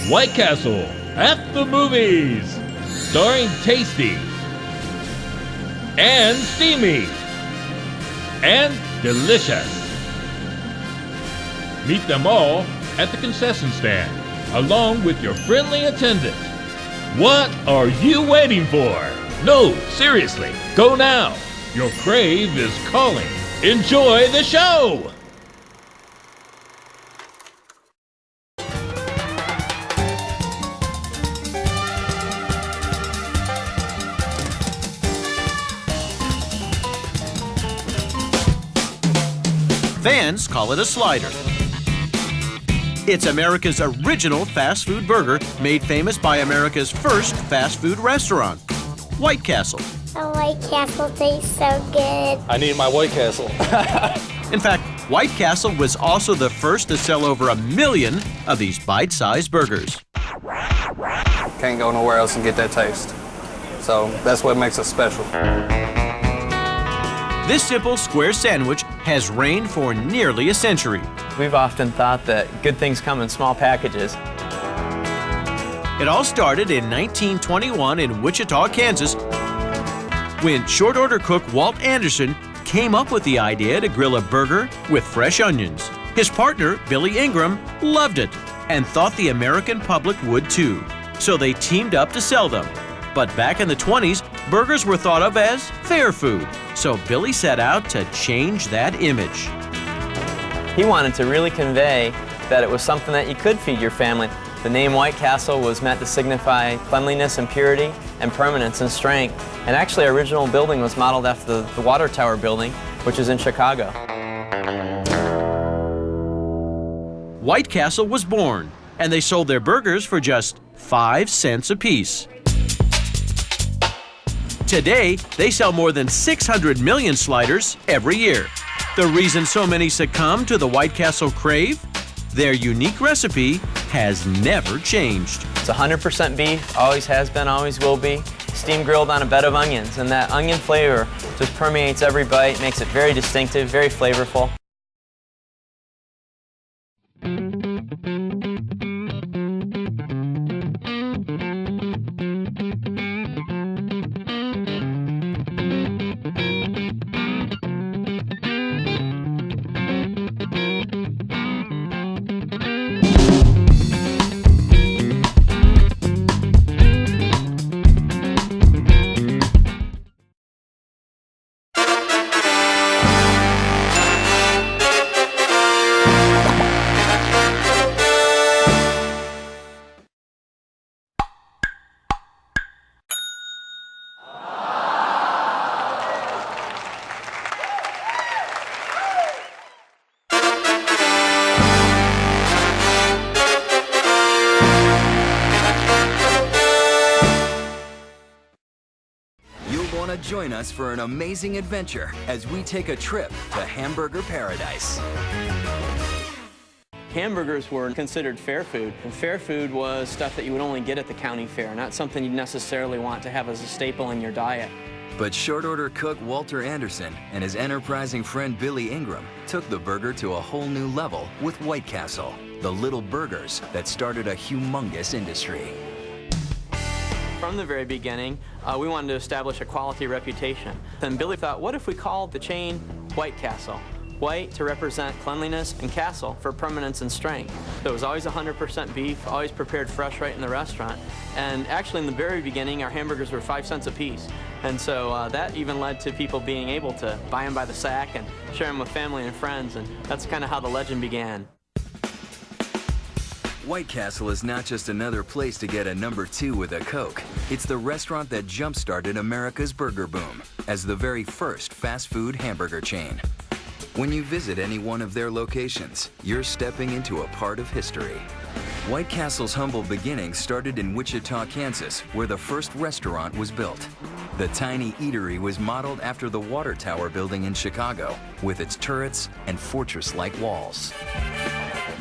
White Castle at the movies, starring Tasty and Steamy and Delicious. Meet them all at the concession stand, along with your friendly attendant. What are you waiting for? No, seriously, go now. Your crave is calling. Enjoy the show! Fans call it a slider. It's America's original fast food burger, made famous by America's first fast food restaurant, White Castle. The White Castle tastes so good. I need my White Castle. In fact, White Castle was also the first to sell over 1 million of these bite-sized burgers. Can't go nowhere else and get that taste. So that's what makes us special. This simple square sandwich has reigned for nearly a century. We've often thought that good things come in small packages. It all started in 1921 in Wichita, Kansas, when short order cook Walt Anderson came up with the idea to grill a burger with fresh onions. His partner, Billy Ingram, loved it and thought the American public would too. So they teamed up to sell them. But back in the 20s, burgers were thought of as fair food. So Billy set out to change that image. He wanted to really convey that it was something that you could feed your family. The name White Castle was meant to signify cleanliness and purity and permanence and strength. And actually, our original building was modeled after the Water Tower building, which is in Chicago. White Castle was born, and they sold their burgers for just 5 cents apiece. Today, they sell more than 600 million sliders every year. The reason so many succumb to the White Castle crave? Their unique recipe has never changed. It's 100% beef, always has been, always will be. Steam grilled on a bed of onions, and that onion flavor just permeates every bite, makes it very distinctive, very flavorful. Join us for an amazing adventure as we take a trip to hamburger paradise. Hamburgers were considered fair food, and fair food was stuff that you would only get at the county fair, not something you'd necessarily want to have as a staple in your diet. But short order cook Walter Anderson and his enterprising friend Billy Ingram took the burger to a whole new level with White Castle, the little burgers that started a humongous industry. From the very beginning, we wanted to establish a quality reputation. Then Billy thought, what if we called the chain White Castle? White to represent cleanliness, and Castle for permanence and strength. So it was always 100% beef, always prepared fresh right in the restaurant. And actually in the very beginning, our hamburgers were 5 cents a piece. And so that even led to people being able to buy them by the sack and share them with family and friends. And that's kind of how the legend began. White Castle is not just another place to get a number 2 with a Coke. It's the restaurant that jump-started America's burger boom as the very first fast food hamburger chain. When you visit any one of their locations, you're stepping into a part of history. White Castle's humble beginnings started in Wichita, Kansas, where the first restaurant was built. The tiny eatery was modeled after the Water Tower building in Chicago, with its turrets and fortress-like walls.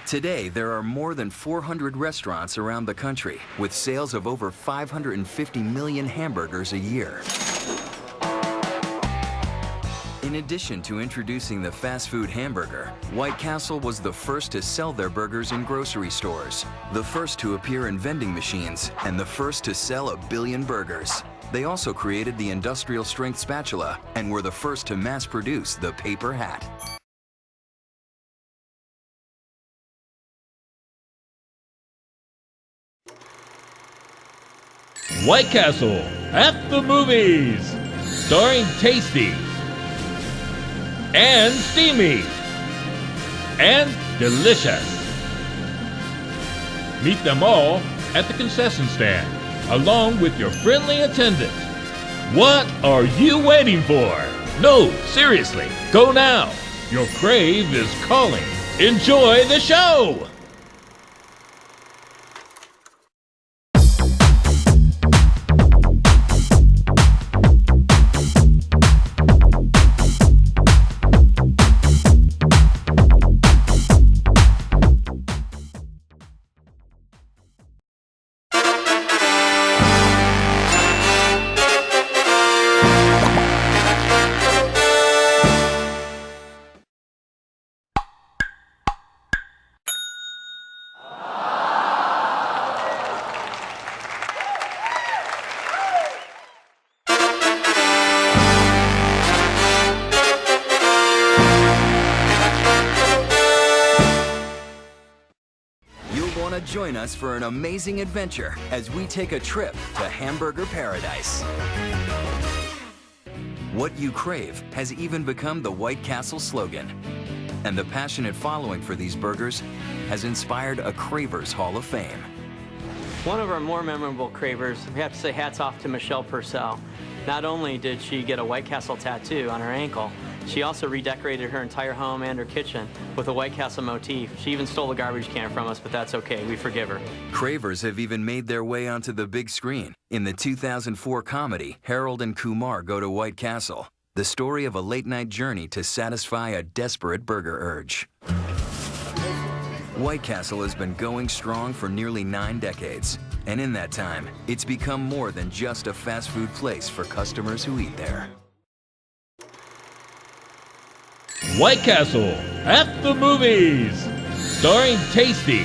Today, there are more than 400 restaurants around the country, with sales of over 550 million hamburgers a year. In addition to introducing the fast food hamburger, White Castle was the first to sell their burgers in grocery stores, the first to appear in vending machines, and the first to sell 1 billion burgers. They also created the industrial strength spatula and were the first to mass produce the paper hat. White Castle at the movies, starring Tasty and Steamy and Delicious. Meet them all at the concession stand, along with your friendly attendant. What are you waiting for? No, seriously, go now. Your crave is calling. Enjoy the show! Join us for an amazing adventure as we take a trip to Hamburger Paradise. What you crave has even become the White Castle slogan. And the passionate following for these burgers has inspired a Cravers Hall of Fame. One of our more memorable cravers, we have to say hats off to Michelle Purcell. Not only did she get a White Castle tattoo on her ankle, she also redecorated her entire home and her kitchen with a White Castle motif. She even stole a garbage can from us, but that's okay, we forgive her. Cravers have even made their way onto the big screen in the 2004 comedy Harold and Kumar Go to White Castle, the story of a late-night journey to satisfy a desperate burger urge. White Castle has been going strong for nearly 9 decades, and in that time, it's become more than just a fast food place for customers who eat there. White Castle at the movies, starring Tasty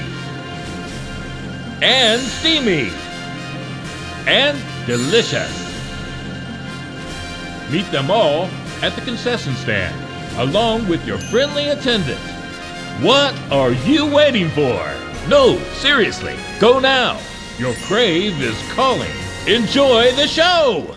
and Steamy and Delicious. Meet them all at the concession stand, along with your friendly attendant. What are you waiting for? No, seriously, go now. Your crave is calling. Enjoy the show!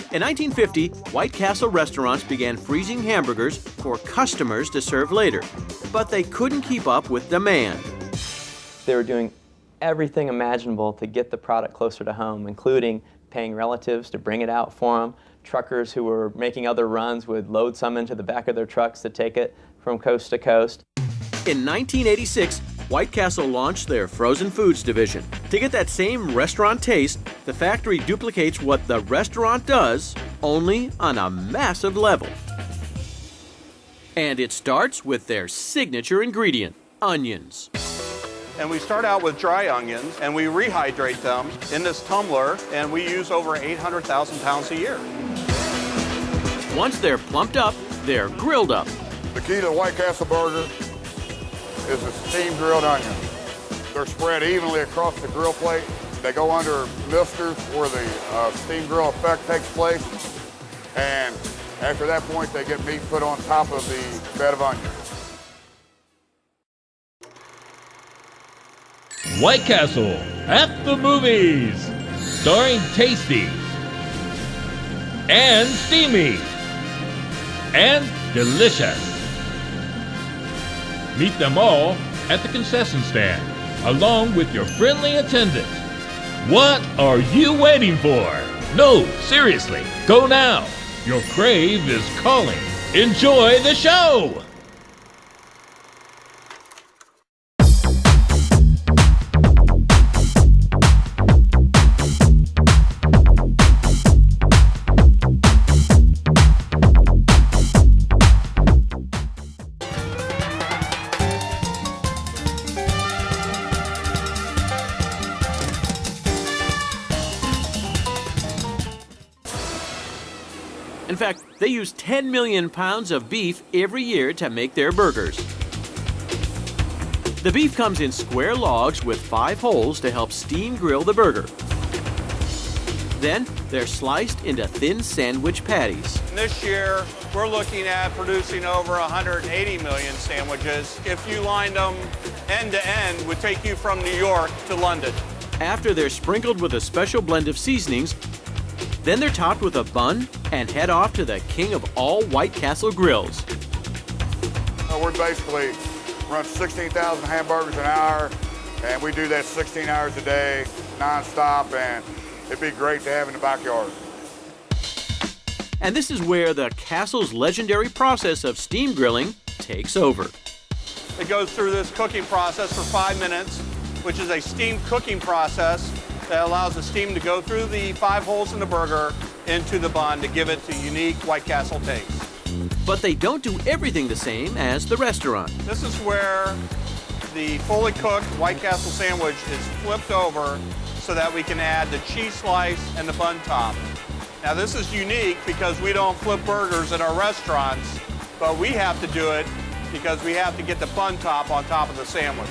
In 1950, White Castle restaurants began freezing hamburgers for customers to serve later, but they couldn't keep up with demand. They were doing everything imaginable to get the product closer to home, including paying relatives to bring it out for them. Truckers who were making other runs would load some into the back of their trucks to take it from coast to coast. In 1986, White Castle launched their frozen foods division. To get that same restaurant taste, the factory duplicates what the restaurant does, only on a massive level. And it starts with their signature ingredient, onions. And we start out with dry onions, and we rehydrate them in this tumbler, and we use over 800,000 pounds a year. Once they're plumped up, they're grilled up. The key to the White Castle burger is the steam grilled onions. They're spread evenly across the grill plate. They go under misters where the steam grill effect takes place. And after that point, they get meat put on top of the bed of onions. White Castle at the movies, starring Tasty and Steamy and Delicious. Meet them all at the concession stand, along with your friendly attendant. What are you waiting for? No, seriously, go now. Your crave is calling. Enjoy the show! In fact, they use 10 million pounds of beef every year to make their burgers. The beef comes in square logs with 5 holes to help steam grill the burger. Then they're sliced into thin sandwich patties. This year, we're looking at producing over 180 million sandwiches. If you lined them end to end, would take you from New York to London. After they're sprinkled with a special blend of seasonings, then they're topped with a bun and head off to the king of all White Castle grills. We basically run 16,000 hamburgers an hour, and we do that 16 hours a day, non-stop, and it'd be great to have in the backyard. And this is where the Castle's legendary process of steam grilling takes over. It goes through this cooking process for 5 minutes, which is a steam cooking process that allows the steam to go through the 5 holes in the burger into the bun to give it the unique White Castle taste. But they don't do everything the same as the restaurant. This is where the fully cooked White Castle sandwich is flipped over so that we can add the cheese slice and the bun top. Now this is unique because we don't flip burgers at our restaurants, but we have to do it because we have to get the bun top on top of the sandwich.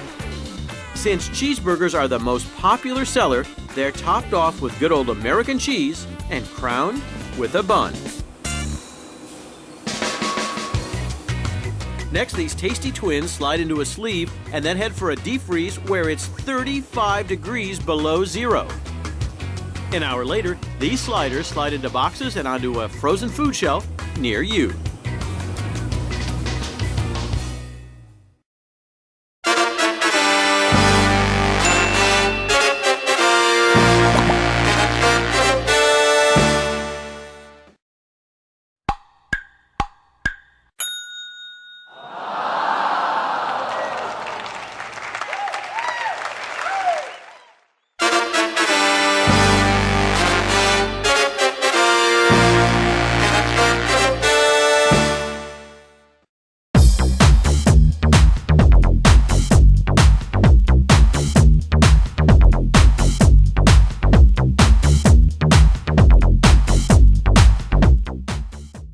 Since cheeseburgers are the most popular seller, they're topped off with good old American cheese and crowned with a bun. Next, these tasty twins slide into a sleeve and then head for a deep freeze where it's 35 degrees below zero. An hour later, these sliders slide into boxes and onto a frozen food shelf near you.